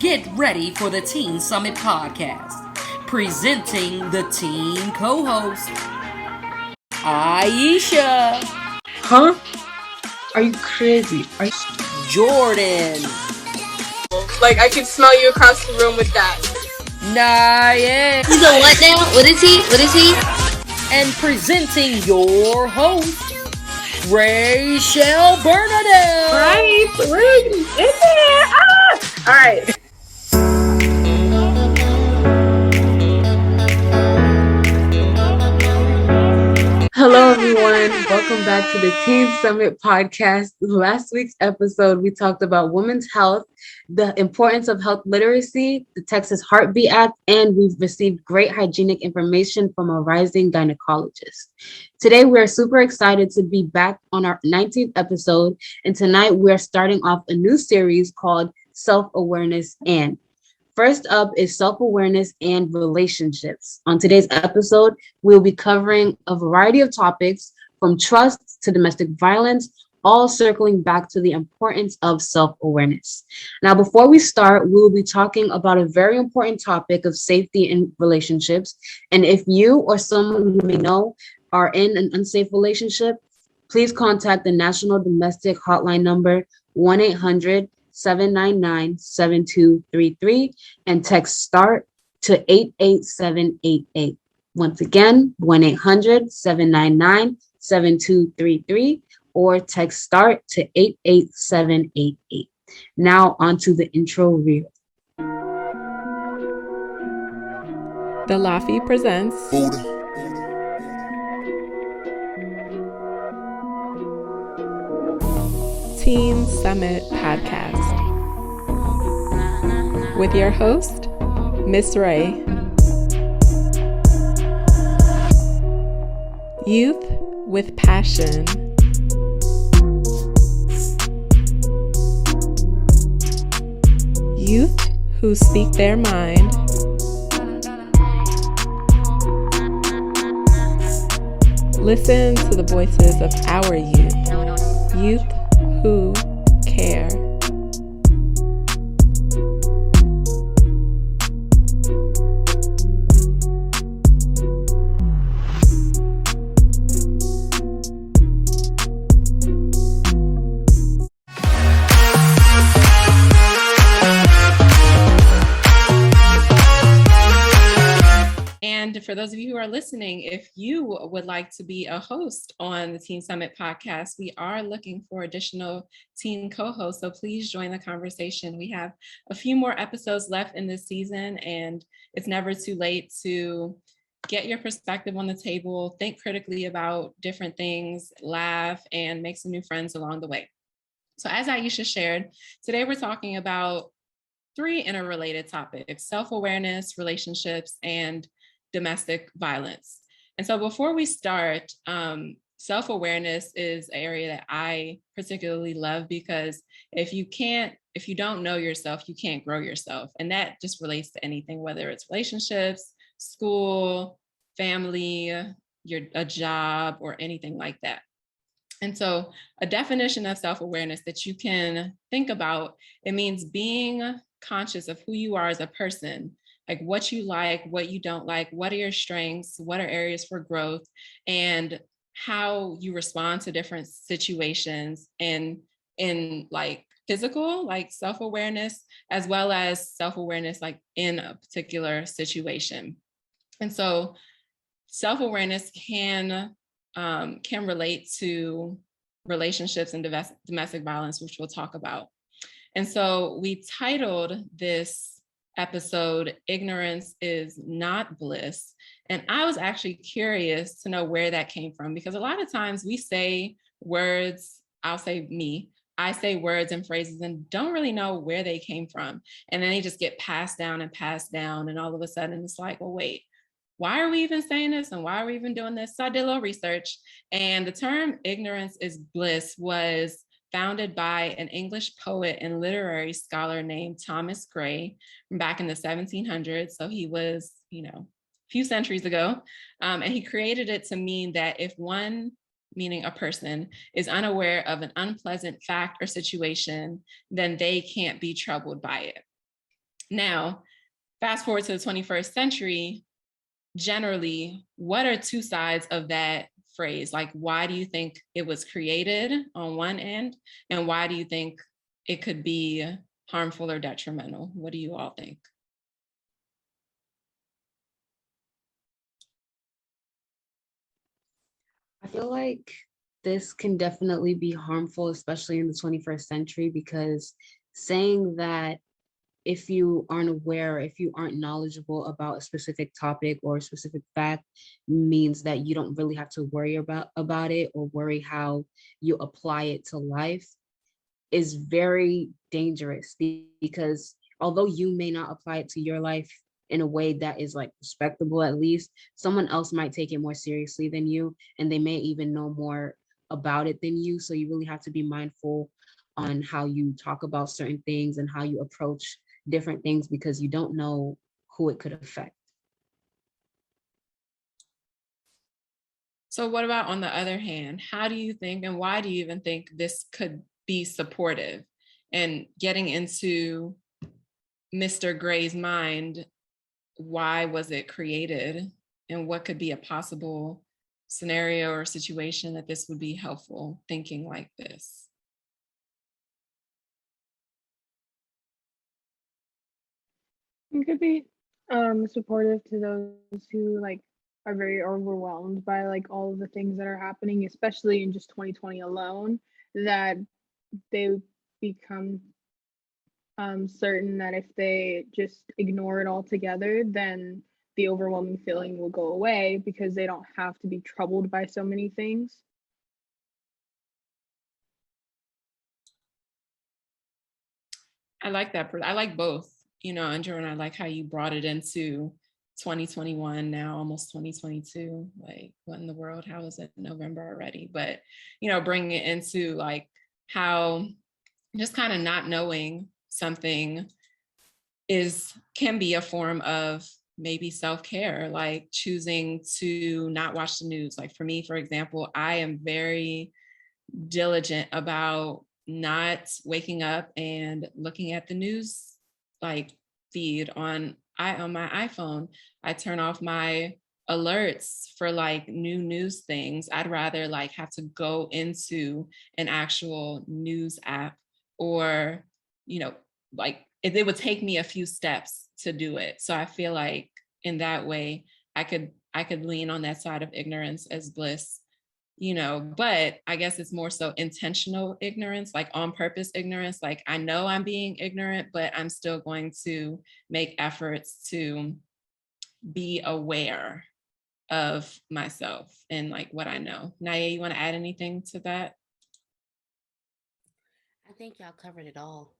Get ready for the Teen Summit podcast, presenting the teen co-host, Aisha. Huh? Are you crazy? Jordan. Like, I can smell you across the room with that. Naya. He's a what now? What is he? And presenting your host, Rachel Bernadette. Right? We're in there. All right. Hello, everyone. Welcome back to the Teen Summit podcast. Last week's episode, we talked about women's health, the importance of health literacy, the Texas Heartbeat Act, and we've received great hygienic information from a rising gynecologist. Today, we're super excited to be back on our 19th episode, and tonight we're starting off a new series called Self-Awareness and. First up is self-awareness and relationships. On today's episode, we'll be covering a variety of topics from trust to domestic violence, all circling back to the importance of self-awareness. Now, before we start, we will be talking about a very important topic of safety in relationships. And if you or someone you may know are in an unsafe relationship, please contact the National Domestic Hotline Number 1-800-799-7233 and text START to 88788. Once again, 1-800-799-7233 or text START to 88788. Now on to the intro reel. The Laffy presents Teen Summit Podcast with your host, Miss Ray. Youth with passion. Youth who speak their mind. Listen to the voices of our youth. Youth who care. And for those of you who are listening, if you would like to be a host on the Teen Summit podcast, we are looking for additional teen co-hosts. So please join the conversation. We have a few more episodes left in this season, and it's never too late to get your perspective on the table, think critically about different things, laugh, and make some new friends along the way. So as Aisha shared, today we're talking about three interrelated topics: self-awareness, relationships, and domestic violence. And so before we start, self-awareness is an area that I particularly love, because if you don't know yourself, you can't grow yourself. And that just relates to anything, whether it's relationships, school, family, a job, or anything like that. And so a definition of self-awareness that you can think about, it means being conscious of who you are as a person, like what you like, what you don't like, what are your strengths, what are areas for growth, and how you respond to different situations in like physical, like self-awareness, as well as self-awareness like in a particular situation. And so self-awareness can relate to relationships and domestic violence, which we'll talk about. And so we titled this episode, Ignorance is Not Bliss. And I was actually curious to know where that came from, because a lot of times we say words, I say words and phrases and don't really know where they came from. And then they just get passed down. And all of a sudden it's like, well, wait, why are we even saying this? And why are we even doing this? So I did a little research, and the term ignorance is bliss was founded by an English poet and literary scholar named Thomas Gray back in the 1700s. So he was, a few centuries ago. And he created it to mean that if one, meaning a person, is unaware of an unpleasant fact or situation, then they can't be troubled by it. Now, fast forward to the 21st century, generally, what are two sides of that phrase? Like, why do you think it was created on one end? And why do you think it could be harmful or detrimental? What do you all think? I feel like this can definitely be harmful, especially in the 21st century, because saying that if you aren't aware, if you aren't knowledgeable about a specific topic or a specific fact, means that you don't really have to worry about it or worry how you apply it to life, is very dangerous, because although you may not apply it to your life in a way that is like respectable, at least someone else might take it more seriously than you, and they may even know more about it than you. So you really have to be mindful on how you talk about certain things and how you approach different things, because you don't know who it could affect. So what about on the other hand, how do you think, and why do you even think this could be supportive? And getting into Mr. Gray's mind, why was it created? And what could be a possible scenario or situation that this would be helpful, thinking like this? It could be supportive to those who like are very overwhelmed by like all of the things that are happening, especially in just 2020 alone, that they become certain that if they just ignore it altogether, then the overwhelming feeling will go away because they don't have to be troubled by so many things. I like that. I like both, Andrew, and I like how you brought it into 2021 now, almost 2022. Like, what in the world? How is it November already? But, bringing it into like how just kind of not knowing something can be a form of maybe self-care, like choosing to not watch the news. Like for me, for example, I am very diligent about not waking up and looking at the news like feed on my iPhone. I turn off my alerts for like new news things. I'd rather like have to go into an actual news app, or like it would take me a few steps to do it. So I feel like in that way I could lean on that side of ignorance as bliss, but I guess it's more so intentional ignorance, like on purpose ignorance. Like I know I'm being ignorant, but I'm still going to make efforts to be aware of myself and like what I know. Naya, you want to add anything to that? I think y'all covered it all.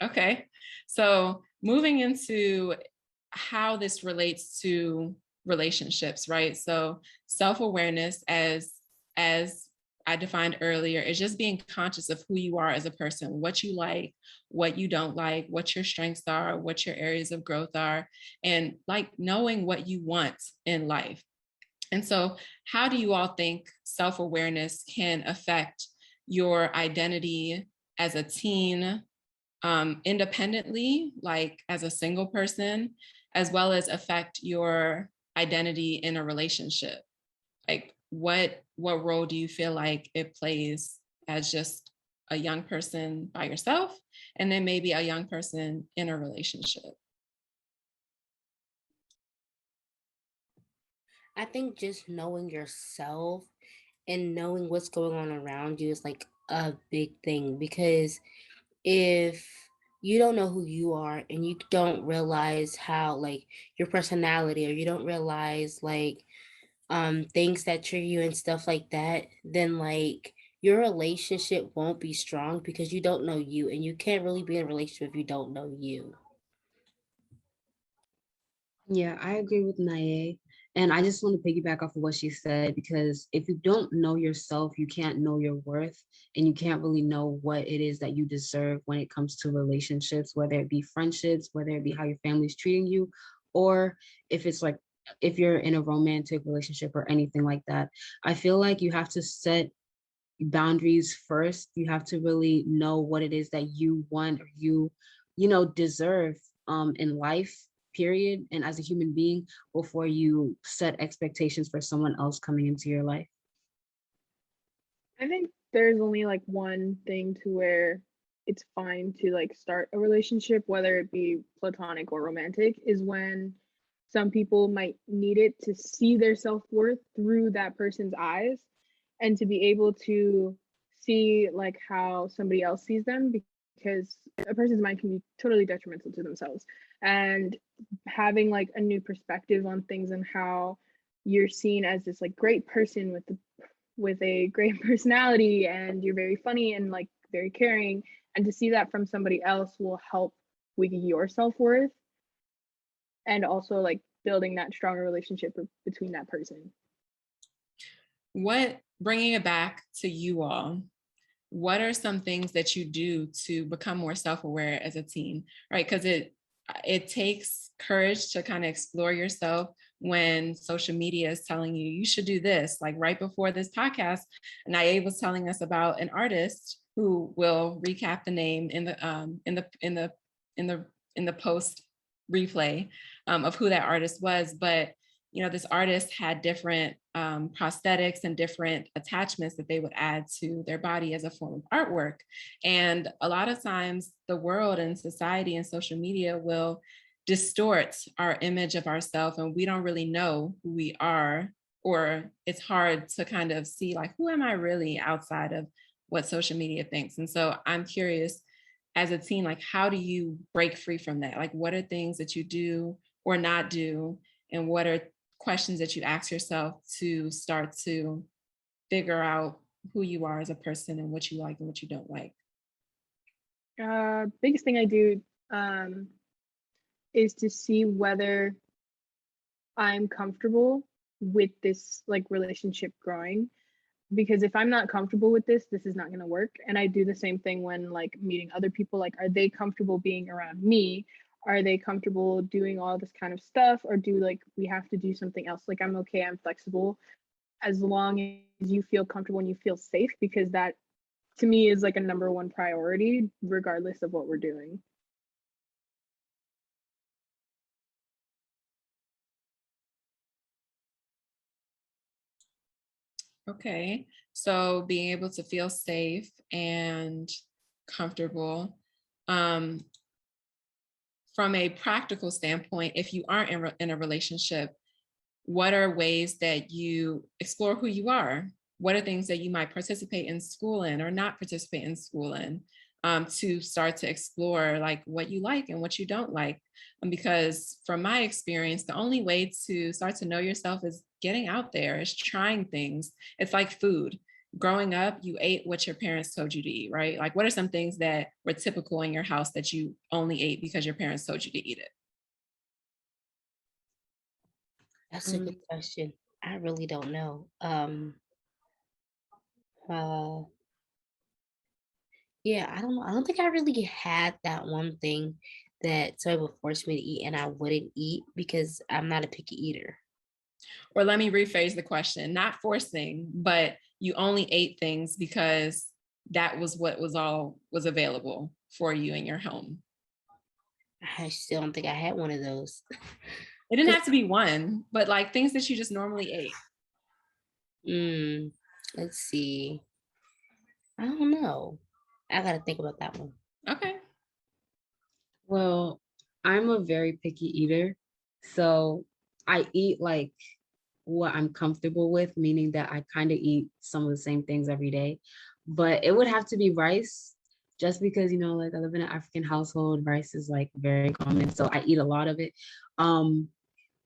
Okay, so moving into how this relates to relationships, right? So self-awareness, as I defined earlier, is just being conscious of who you are as a person, what you like, what you don't like, what your strengths are, what your areas of growth are, and like knowing what you want in life. And so how do you all think self-awareness can affect your identity as a teen, independently, like as a single person, as well as affect your identity in a relationship? Like what role do you feel like it plays as just a young person by yourself, and then maybe a young person in a relationship? I think just knowing yourself and knowing what's going on around you is like a big thing, because if you don't know who you are and you don't realize how like your personality, or you don't realize like things that trigger you and stuff like that, then like your relationship won't be strong because you don't know you, and you can't really be in a relationship if you don't know you. Yeah, I agree with Naye. And I just want to piggyback off of what she said, because if you don't know yourself, you can't know your worth, and you can't really know what it is that you deserve when it comes to relationships, whether it be friendships, whether it be how your family's treating you, or if it's like, if you're in a romantic relationship or anything like that. I feel like you have to set boundaries first. You have to really know what it is that you want, or you deserve in life, period, and as a human being, before you set expectations for someone else coming into your life? I think there's only like one thing to where it's fine to like start a relationship, whether it be platonic or romantic, is when some people might need it to see their self-worth through that person's eyes and to be able to see like how somebody else sees them, because a person's mind can be totally detrimental to themselves. And having like a new perspective on things and how you're seen as this like great person with a great personality, and you're very funny and like very caring, and to see that from somebody else will help with your self-worth, and also like building that stronger relationship between that person. Bringing it back to you all, what are some things that you do to become more self-aware as a teen, right? Because it takes courage to kind of explore yourself when social media is telling you you should do this. Like right before this podcast, Naye was telling us about an artist who will recap the name in the post replay of who that artist was. But this artist had different prosthetics and different attachments that they would add to their body as a form of artwork. And a lot of times the world and society and social media will distort our image of ourselves, and we don't really know who we are, or it's hard to kind of see like, who am I really outside of what social media thinks? And so I'm curious, as a teen, like, how do you break free from that? Like, what are things that you do or not do? And what are questions that you ask yourself to start to figure out who you are as a person and what you like and what you don't like? Biggest thing I do is to see whether I'm comfortable with this like relationship growing. Because if I'm not comfortable with this is not going to work. And I do the same thing when like meeting other people. Like, are they comfortable being around me? Are they comfortable doing all this kind of stuff? Or do like we have to do something else? Like, I'm okay, I'm flexible, as long as you feel comfortable and you feel safe, because that to me is like a number one priority, regardless of what we're doing. Okay, so being able to feel safe and comfortable. From a practical standpoint, if you aren't in a relationship, what are ways that you explore who you are? What are things that you might participate in school in or not participate in school in, to start to explore like what you like and what you don't like? Because from my experience, the only way to start to know yourself is getting out there, is trying things. It's like food. Growing up, you ate what your parents told you to eat, right? Like, what are some things that were typical in your house that you only ate because your parents told you to eat it? That's a good question. I really don't know. Yeah, I don't know. I don't think I really had that one thing that somebody would force me to eat and I wouldn't eat, because I'm not a picky eater. Or let me rephrase the question, not forcing, but you only ate things because that was what was available for you in your home. I still don't think I had one of those. It didn't have to be one, but like things that you just normally ate. Let's see. I don't know. I gotta think about that one. Okay. Well, I'm a very picky eater, so I eat like what I'm comfortable with, meaning that I kind of eat some of the same things every day. But it would have to be rice, just because, like I live in an African household, rice is like very common. So I eat a lot of it.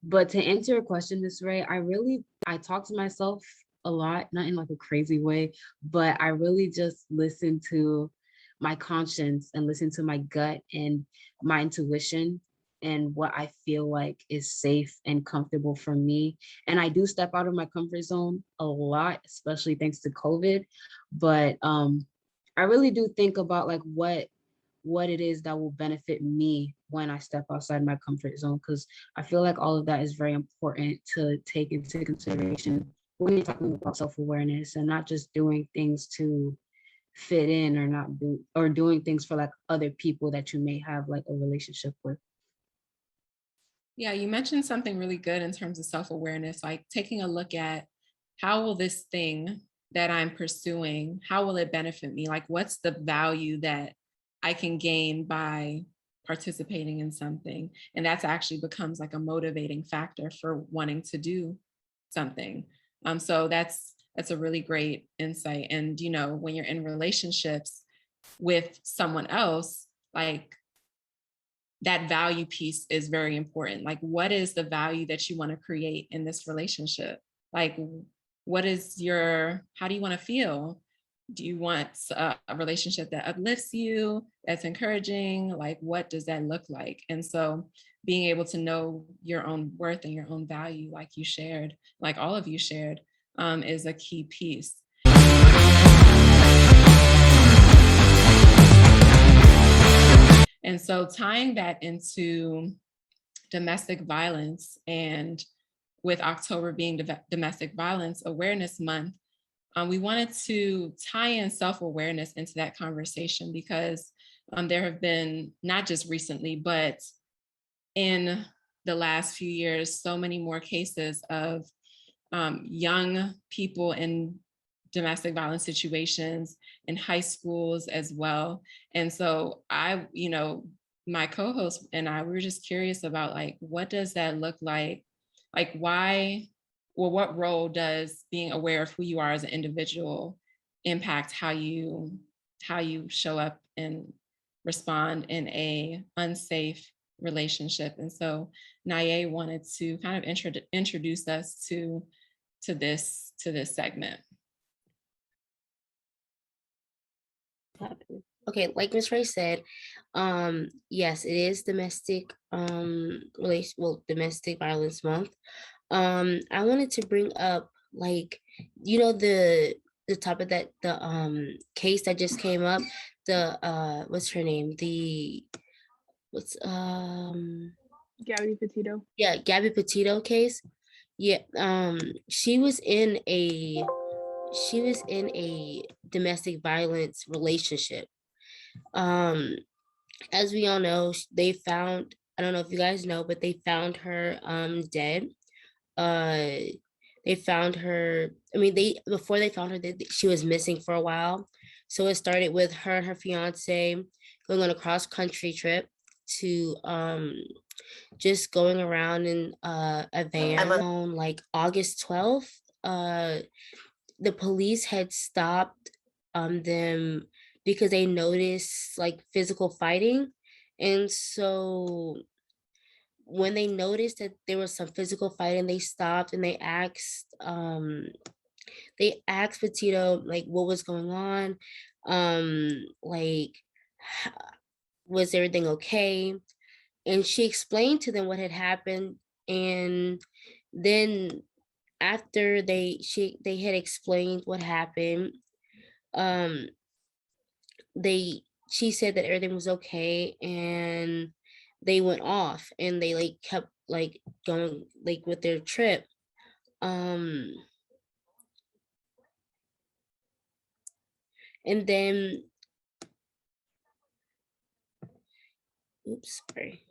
But to answer your question, this way, I talk to myself a lot, not in like a crazy way, but I really just listen to my conscience and listen to my gut and my intuition and what I feel like is safe and comfortable for me. And I do step out of my comfort zone a lot, especially thanks to COVID. But I really do think about like what it is that will benefit me when I step outside my comfort zone, because I feel like all of that is very important to take into consideration when you're talking about self-awareness and not just doing things to fit in or not do or doing things for like other people that you may have like a relationship with. Yeah, you mentioned something really good in terms of self-awareness, like taking a look at how will this thing that I'm pursuing, how will it benefit me? Like, what's the value that I can gain by participating in something? And that's actually becomes like a motivating factor for wanting to do something. So that's a really great insight. And when you're in relationships with someone else, like that value piece is very important. Like, what is the value that you want to create in this relationship? Like, how do you want to feel? Do you want a relationship that uplifts you, that's encouraging? Like, what does that look like? And so being able to know your own worth and your own value, like you shared, like all of you shared, is a key piece. And so tying that into domestic violence, and with October being Domestic Violence Awareness Month, we wanted to tie in self-awareness into that conversation because there have been, not just recently, but in the last few years, so many more cases of young people in domestic violence situations in high schools as well. And so my co-host and I, we were just curious about like, what does that look like? Like what role does being aware of who you are as an individual impact how you show up and respond in a unsafe relationship? And so Naye wanted to kind of introduce us to this segment. Okay, like Ms. Ray said, yes, it is domestic domestic violence month. I wanted to bring up like the topic that the case that just came up, the what's her name, Gabby Petito. Yeah, Gabby Petito case. Yeah, she was in a domestic violence relationship. As we all know, they found, I don't know if you guys know, but they found her dead. They found her, before they found her, she was missing for a while. So it started with her and her fiance going on a cross country trip to just going around in a van on like August 12th. The police had stopped them because they noticed like physical fighting. And so when they noticed that there was some physical fighting, they stopped and they asked Petito like what was going on, like was everything okay? And she explained to them what had happened. And then after they had explained what happened, she said that everything was okay, and they went off and they like kept like going like with their trip. And then sorry.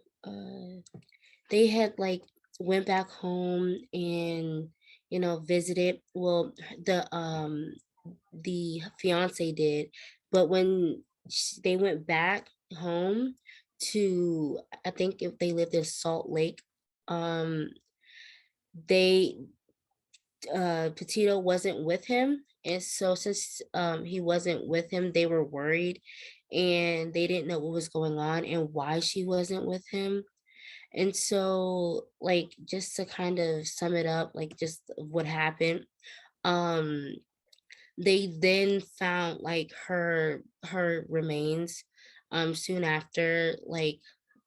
They had like went back home and visited. Well, the fiance did, but when they went back home to, I think if they lived in Salt Lake, they Petito wasn't with him, and so since he wasn't with him, they were worried and they didn't know what was going on and why she wasn't with him. And so like just to kind of sum it up, like just what happened, they then found like her remains soon after, like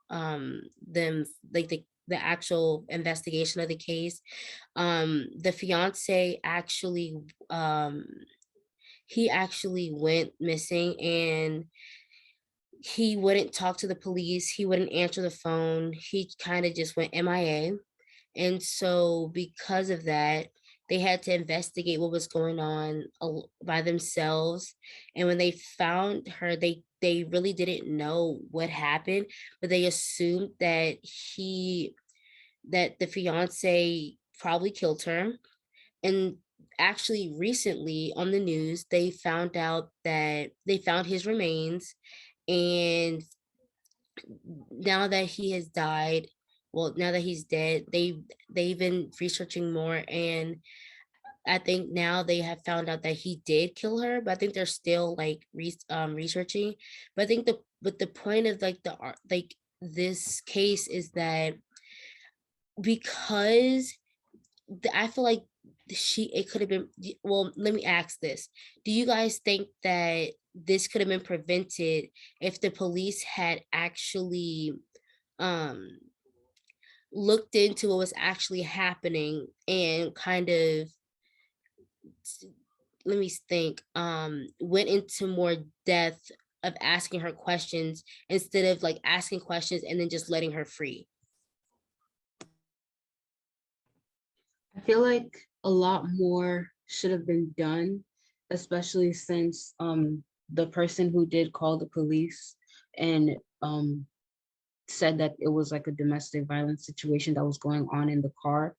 them like the actual investigation of the case. The fiance actually he actually went missing, and he wouldn't talk to the police, he wouldn't answer the phone, he kind of just went MIA. And so because of that, they had to investigate what was going on by themselves. And when they found her, they really didn't know what happened, but they assumed that the fiance probably killed her. And actually recently on the news, they found out that they found his remains. And now that he has died, well, now that he's dead, they've been researching more, and I think now they have found out that he did kill her, but I think they're still like researching. But I think the point of like this case is that because I feel like it could have been, well, let me ask this. Do you guys think that this could have been prevented if the police had actually um looked into what was actually happening and kind of, let me think, went into more depth of asking her questions instead of like asking questions and then just letting her free? I feel like a lot more should have been done, especially since the person who did call the police and said that it was like a domestic violence situation that was going on in the car,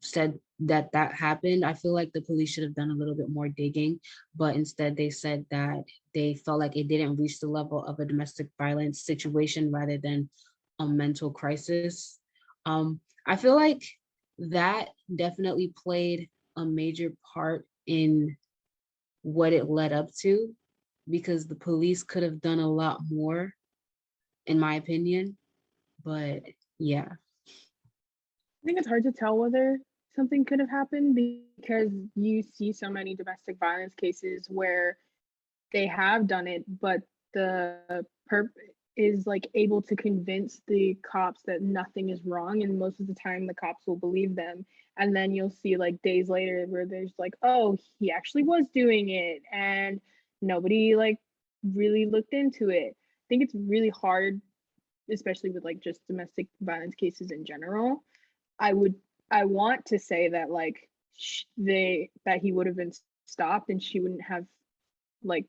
said that that happened. I feel like the police should have done a little bit more digging, but instead they said that they felt like it didn't reach the level of a domestic violence situation rather than a mental crisis. I feel like that definitely played a major part in what it led up to, because the police could have done a lot more, in my opinion. But yeah. I think it's hard to tell whether something could have happened because you see so many domestic violence cases where they have done it, but the perp is like able to convince the cops that nothing is wrong, and most of the time the cops will believe them. And then you'll see like days later where there's like, oh, he actually was doing it, and nobody like really looked into it. I think it's really hard, especially with like just domestic violence cases in general. I would I want to say that like that he would have been stopped and she wouldn't have like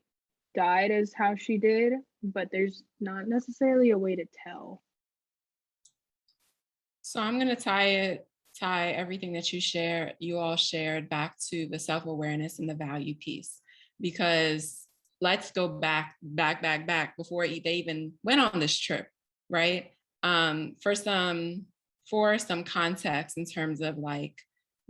died as how she did, but there's not necessarily a way to tell. So I'm going to tie everything that you all shared back to the self-awareness and the value piece, because let's go back before they even went on this trip, right? For some context in terms of like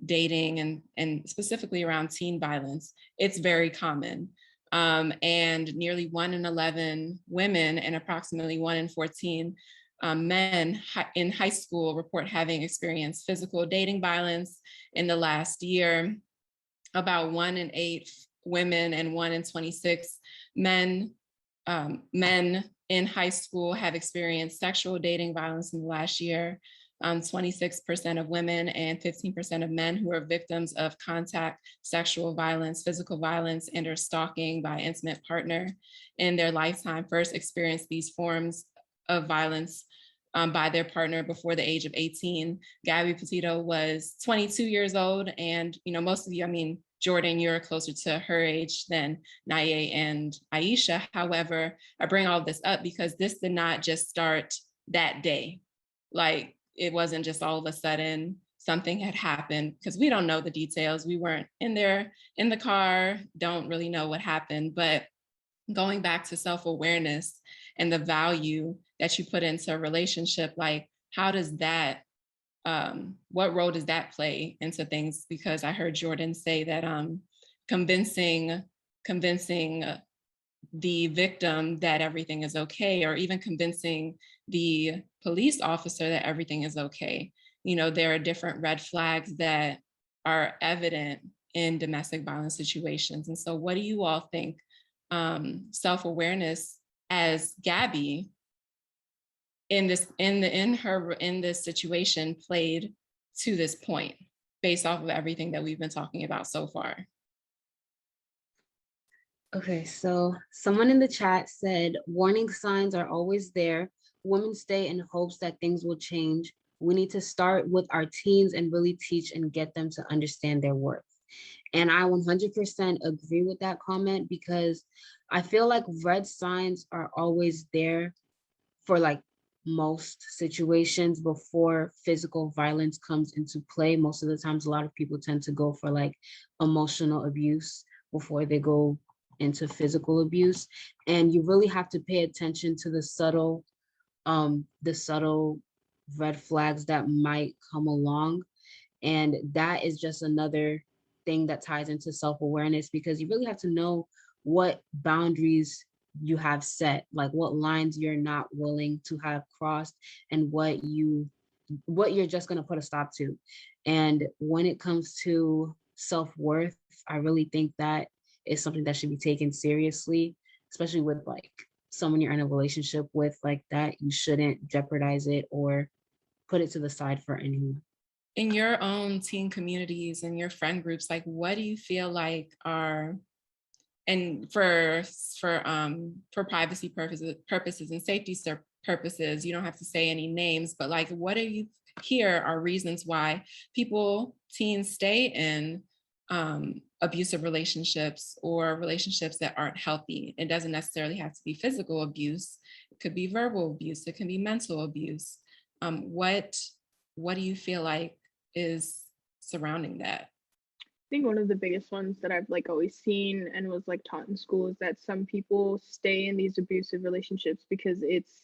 dating and specifically around teen violence, it's very common. And nearly 1 in 11 women and approximately 1 in 14 men in high school report having experienced physical dating violence in the last year. About 1 in 8 women and 1 in 26 men in high school have experienced sexual dating violence in the last year. 26% of women and 15% of men who are victims of contact sexual violence, physical violence, and or stalking by intimate partner in their lifetime first experienced these forms of violence by their partner before the age of 18. Gabby Petito was 22 years old, and most of you, I mean, Jordan, you're closer to her age than Naye and Aisha. However, I bring all this up because this did not just start that day. Like, it wasn't just all of a sudden something had happened, because we don't know the details. We weren't in there in the car, don't really know what happened. But going back to self-awareness and the value that you put into a relationship, like how does that, what role does that play into things? Because I heard Jordan say that convincing the victim that everything is okay, or even convincing the police officer that everything is okay. There are different red flags that are evident in domestic violence situations. And so what do you all think self-awareness as Gabby in this situation played to this point, based off of everything that we've been talking about so far? Okay, so someone in the chat said warning signs are always there. Women stay in hopes that things will change. we need to start with our teens and really teach and get them to understand their worth. And I 100% agree with that comment, because I feel like red signs are always there for like most situations before physical violence comes into play. Most of the times, a lot of people tend to go for like emotional abuse before they go into physical abuse. And you really have to pay attention to the subtle red flags that might come along. And that is just another thing that ties into self-awareness, because you really have to know what boundaries you have set, like what lines you're not willing to have crossed, and what you're just going to put a stop to. And when it comes to self-worth, I really think that is something that should be taken seriously, especially with like someone you're in a relationship with like that. You shouldn't jeopardize it or put it to the side for anyone. In your own teen communities and your friend groups, like what do you feel like are, and for privacy purposes and safety purposes, you don't have to say any names, but like what do you hear are reasons why teens stay in abusive relationships or relationships that aren't healthy? It doesn't necessarily have to be physical abuse. It could be verbal abuse. It can be mental abuse. What do you feel like is surrounding that? I think one of the biggest ones that I've like always seen and was like taught in school is that some people stay in these abusive relationships because it's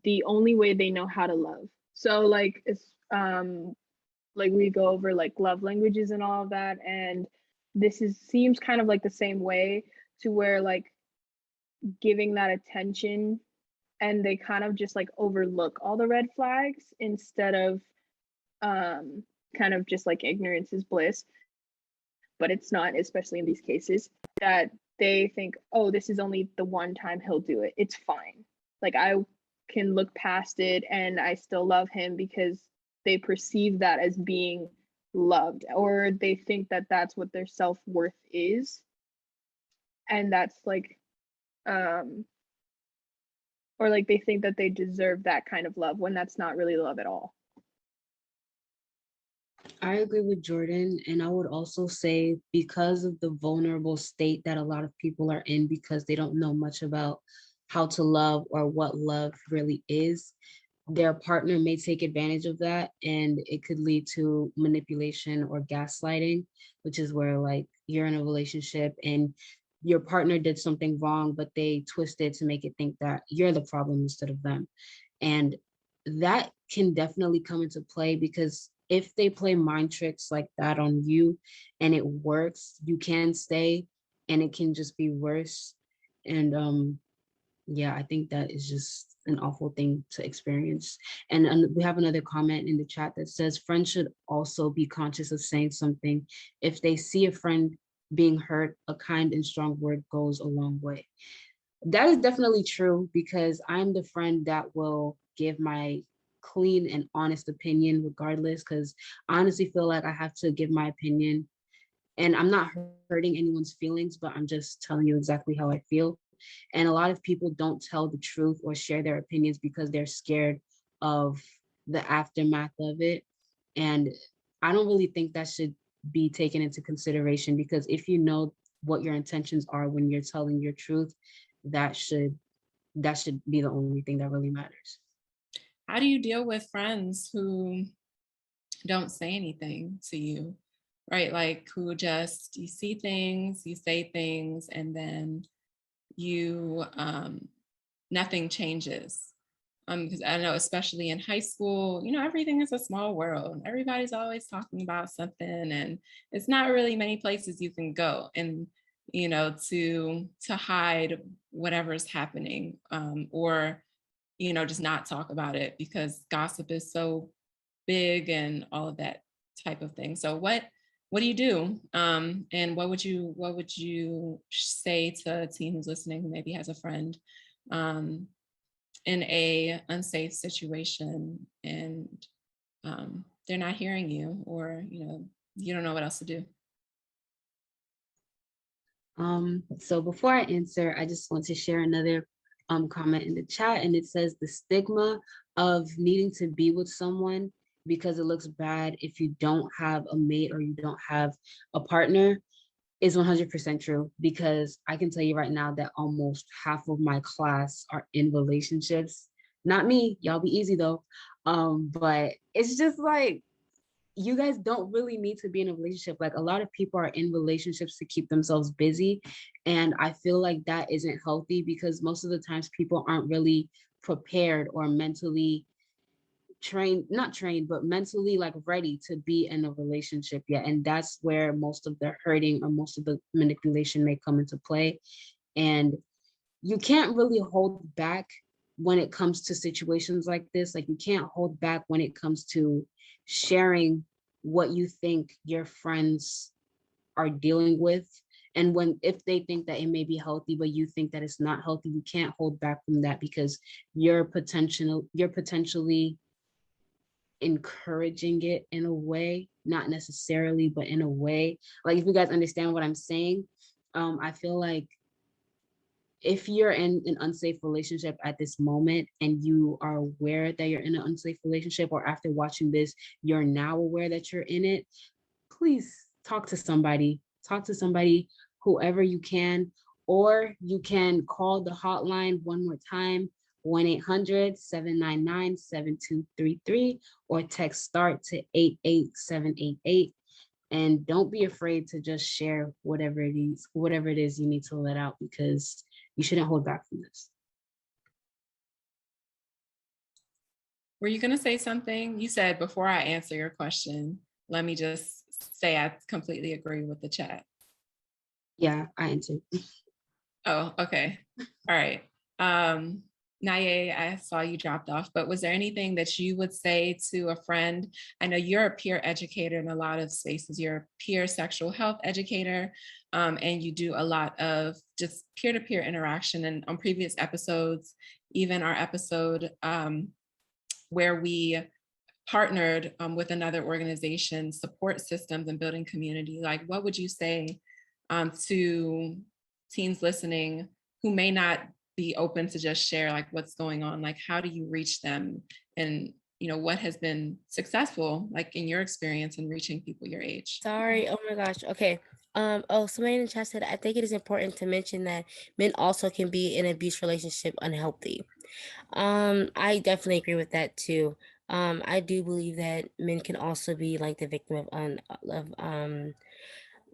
the only way they know how to love. So like it's like we go over like love languages and all of that, and seems kind of like the same way, to where like giving that attention, and they kind of just like overlook all the red flags instead of kind of just like ignorance is bliss, but it's not, especially in these cases, that they think, oh, this is only the one time he'll do it, it's fine, like I can look past it and I still love him, because they perceive that as being loved, or they think that that's what their self-worth is, and that's like or like they think that they deserve that kind of love when that's not really love at all. I agree with Jordan. And I would also say, because of the vulnerable state that a lot of people are in, because they don't know much about how to love or what love really is, their partner may take advantage of that. And it could lead to manipulation or gaslighting, which is where like you're in a relationship and your partner did something wrong, but they twist it to make it think that you're the problem instead of them. And that can definitely come into play, because if they play mind tricks like that on you and it works, you can stay, and it can just be worse. And yeah, I think that is just an awful thing to experience. And we have another comment in the chat that says friends should also be conscious of saying something. If they see a friend being hurt, a kind and strong word goes a long way. That is definitely true, because I'm the friend that will give my clean and honest opinion regardless, because I honestly feel like I have to give my opinion, and I'm not hurting anyone's feelings, but I'm just telling you exactly how I feel. And a lot of people don't tell the truth or share their opinions because they're scared of the aftermath of it. And I don't really think that should be taken into consideration, because if you know what your intentions are when you're telling your truth, that should be the only thing that really matters. How do you deal with friends who don't say anything to you, right? Like who just, you see things, you say things, and then you, nothing changes. Because I know, especially in high school, everything is a small world. Everybody's always talking about something, and it's not really many places you can go and, to hide whatever's happening, or, just not talk about it, because gossip is so big and all of that type of thing. So what do you do? And what would you say to a teen who's listening who maybe has a friend in a unsafe situation, and they're not hearing you, or you don't know what else to do? So before I answer, I just want to share another comment in the chat, and it says the stigma of needing to be with someone because it looks bad if you don't have a mate or you don't have a partner is 100% true, because I can tell you right now that almost half of my class are in relationships. Not me, y'all be easy though. But it's just like, you guys don't really need to be in a relationship. Like, a lot of people are in relationships to keep themselves busy. And I feel like that isn't healthy, because most of the times people aren't really prepared or mentally trained, not trained, but mentally like ready to be in a relationship yet. And that's where most of the hurting or most of the manipulation may come into play. And you can't really hold back when it comes to situations like this. Like, you can't hold back when it comes to sharing what you think your friends are dealing with. And when, if they think that it may be healthy but you think that it's not healthy, you can't hold back from that, because you're potentially encouraging it in a way, not necessarily, but in a way. Like, if you guys understand what I'm saying, I feel like if you're in an unsafe relationship at this moment and you are aware that you're in an unsafe relationship, or after watching this, you're now aware that you're in it, please talk to somebody. Talk to somebody, whoever you can, or you can call the hotline one more time, 1-800-799-7233, or text START to 88788. And don't be afraid to just share whatever it is you need to let out, because you shouldn't hold back from this. Were you going to say something? You said, before I answer your question, let me just say I completely agree with the chat. Yeah, I answered. Oh, okay. All right. Naye, I saw you dropped off, but was there anything that you would say to a friend? I know you're a peer educator in a lot of spaces. You're a peer sexual health educator, and you do a lot of just peer-to-peer interaction. And on previous episodes, even our episode where we partnered with another organization, support systems and building community, like, what would you say to teens listening who may not be open to just share like what's going on? Like, how do you reach them? And what has been successful, like in your experience in reaching people your age? Sorry. Oh my gosh. Okay. Somebody in the chat said, I think it is important to mention that men also can be in an abuse relationship unhealthy. I definitely agree with that too. I do believe that men can also be like the victim of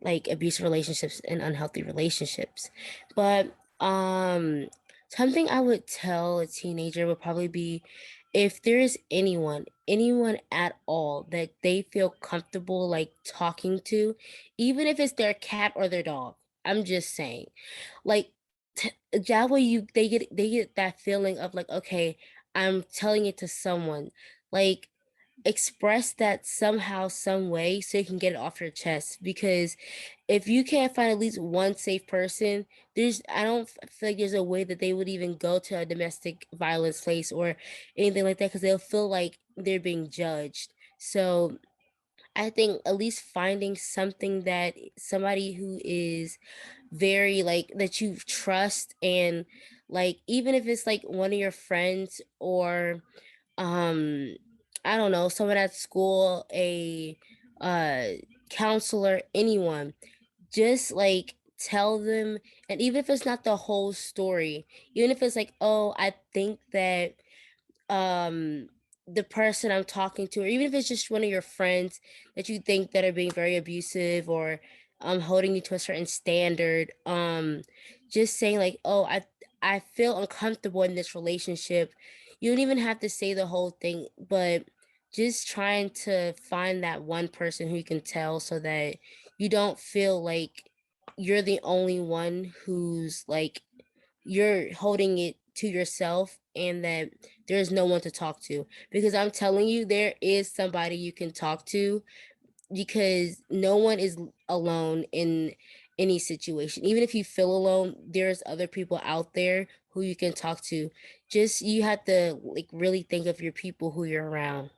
like abusive relationships and unhealthy relationships. But something I would tell a teenager would probably be, if there is anyone at all that they feel comfortable like talking to, even if it's their cat or their dog. I'm just saying, like, that way they get that feeling of like, okay, I'm telling it to someone. Like, express that somehow, some way, so you can get it off your chest. Because if you can't find at least one safe person, I don't feel like there's a way that they would even go to a domestic violence place or anything like that, because they'll feel like they're being judged. So I think at least finding somebody who is very like that you trust, and like, even if it's like one of your friends, or um I don't know, someone at school, a uh counselor, anyone, just like tell them. And even if it's not the whole story, even if it's like, oh, I think that um the person I'm talking to, or even if it's just one of your friends that you think that are being very abusive, or holding you to a certain standard, just saying like, oh, I feel uncomfortable in this relationship. You don't even have to say the whole thing, but just trying to find that one person who you can tell, so that you don't feel like you're the only one who's like, you're holding it to yourself, and that there's no one to talk to. Because I'm telling you, there is somebody you can talk to, because no one is alone in any situation. Even if you feel alone, there's other people out there who you can talk to. Just, you have to like really think of your people who you're around.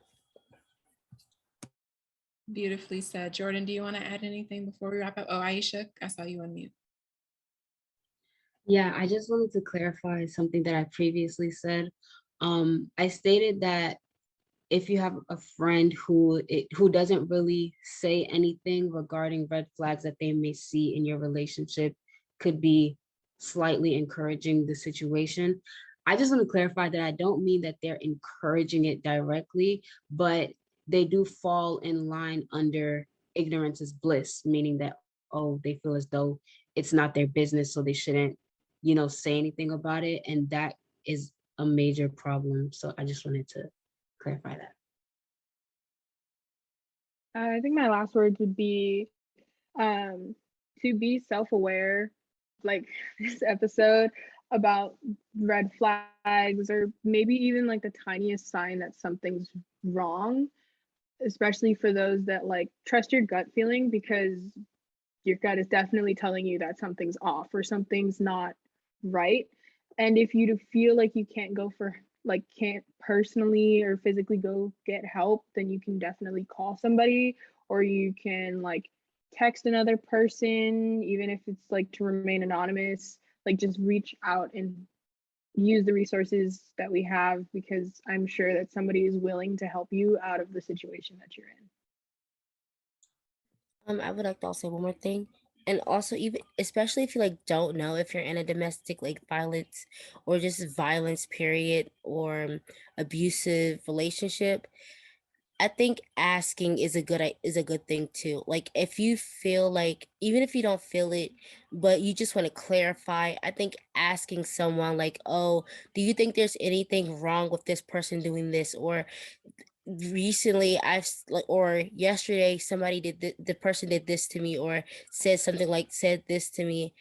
Beautifully said. Jordan, do you want to add anything before we wrap up? Oh, Aisha, I saw you on mute. Yeah, I just wanted to clarify something that I previously said. I stated that if you have a friend who doesn't really say anything regarding red flags that they may see in your relationship, could be slightly encouraging the situation. I just want to clarify that I don't mean that they're encouraging it directly, but they do fall in line under ignorance is bliss, meaning that, oh, they feel as though it's not their business, so they shouldn't, say anything about it. And that is a major problem. So I just wanted to clarify that. I think my last words would be to be self-aware, like this episode about red flags or maybe even like the tiniest sign that something's wrong, especially for those that like trust your gut feeling because your gut is definitely telling you that something's off or something's not right. And if you feel like you can't go for like can't personally or physically go get help, then you can definitely call somebody or you can like text another person, even if it's like to remain anonymous, like just reach out and use the resources that we have because I'm sure that somebody is willing to help you out of the situation that you're in. I would like to also say one more thing. And also even especially if you like don't know if you're in a domestic like violence or just violence period or abusive relationship, I think asking is is a good thing too. Like if you feel like even if you don't feel it, but you just want to clarify, I think asking someone like, "Oh, do you think there's anything wrong with this person doing this?" Or recently like or yesterday somebody did the person did this to me or said something like said this to me.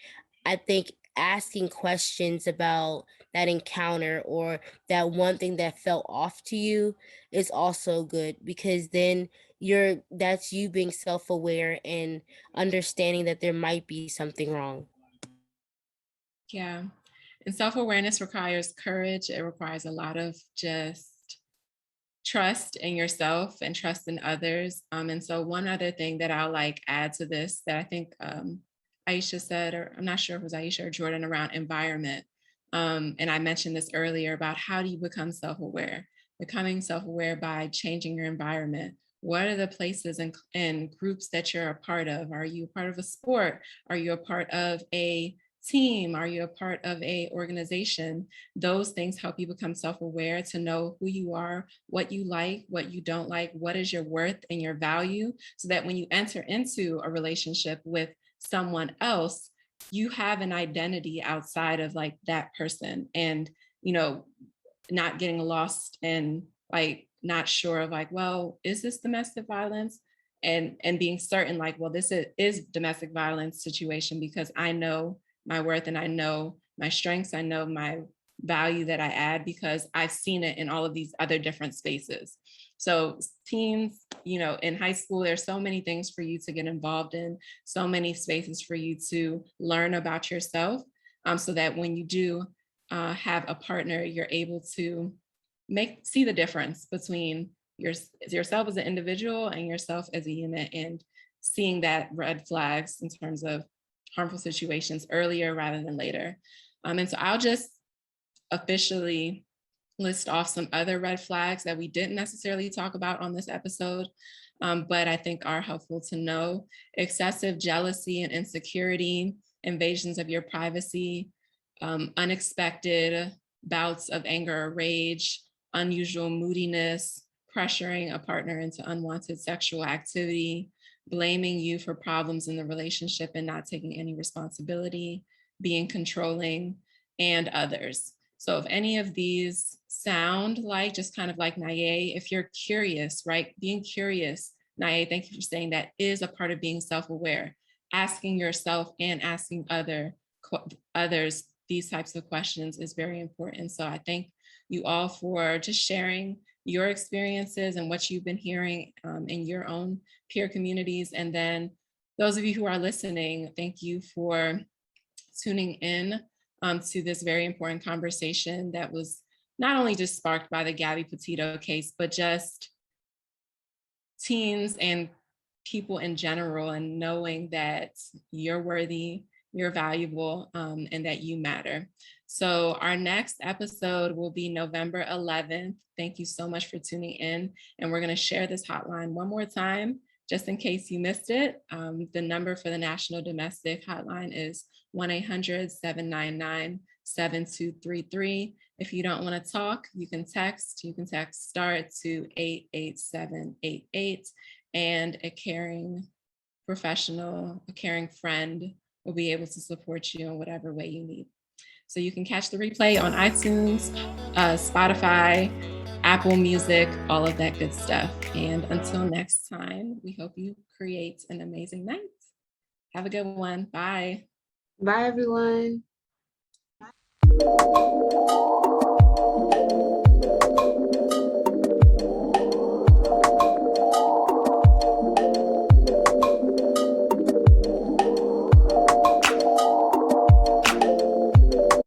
I think asking questions about that encounter or that one thing that felt off to you is also good because then that's you being self-aware and understanding that there might be something wrong. Yeah. And self-awareness requires courage. It requires a lot of just trust in yourself and trust in others. And so one other thing that I'll like add to this that I think Aisha said, or I'm not sure if it was Aisha or Jordan around environment. And I mentioned this earlier about how do you become self-aware? Becoming self-aware by changing your environment. What are the places and groups that you're a part of? Are you a part of a sport? Are you a part of a team? Are you a part of a organization? Those things help you become self-aware to know who you are, what you like, what you don't like, what is your worth and your value, so that when you enter into a relationship with someone else, you have an identity outside of like that person and, you know, not getting lost and like not sure of like, well, is this domestic violence? And being certain like, well, is domestic violence situation because I know my worth and I know my strengths, I know my value that I add because I've seen it in all of these other different spaces. So teens, you know, in high school, there's so many things for you to get involved in, so many spaces for you to learn about yourself, so that when you do have a partner, you're able to see the difference between yourself as an individual and yourself as a unit, and seeing that red flags in terms of harmful situations earlier rather than later. And so I'll just officially list off some other red flags that we didn't necessarily talk about on this episode, but I think are helpful to know. Excessive jealousy and insecurity, invasions of your privacy, unexpected bouts of anger or rage, unusual moodiness, pressuring a partner into unwanted sexual activity, blaming you for problems in the relationship and not taking any responsibility, being controlling, and others. So if any of these sound like just kind of like Naye, if you're curious, right? Being curious, Naye, thank you for saying that, is a part of being self-aware. Asking yourself and asking others these types of questions is very important. So I thank you all for just sharing your experiences and what you've been hearing in your own peer communities. And then those of you who are listening, thank you for tuning in to this very important conversation that was not only just sparked by the Gabby Petito case, but just teens and people in general, and knowing that you're worthy, you're valuable, and that you matter. So our next episode will be November 11th. Thank you so much for tuning in. And we're going to share this hotline one more time, just in case you missed it. The number for the National Domestic Hotline is 1-800-799-7233. If you don't want to talk, you can text. You can text START to 88788, and a caring professional, a caring friend will be able to support you in whatever way you need. So you can catch the replay on iTunes, Spotify, Apple Music, all of that good stuff. And until next time, we hope you create an amazing night. Have a good one. Bye. Bye, everyone.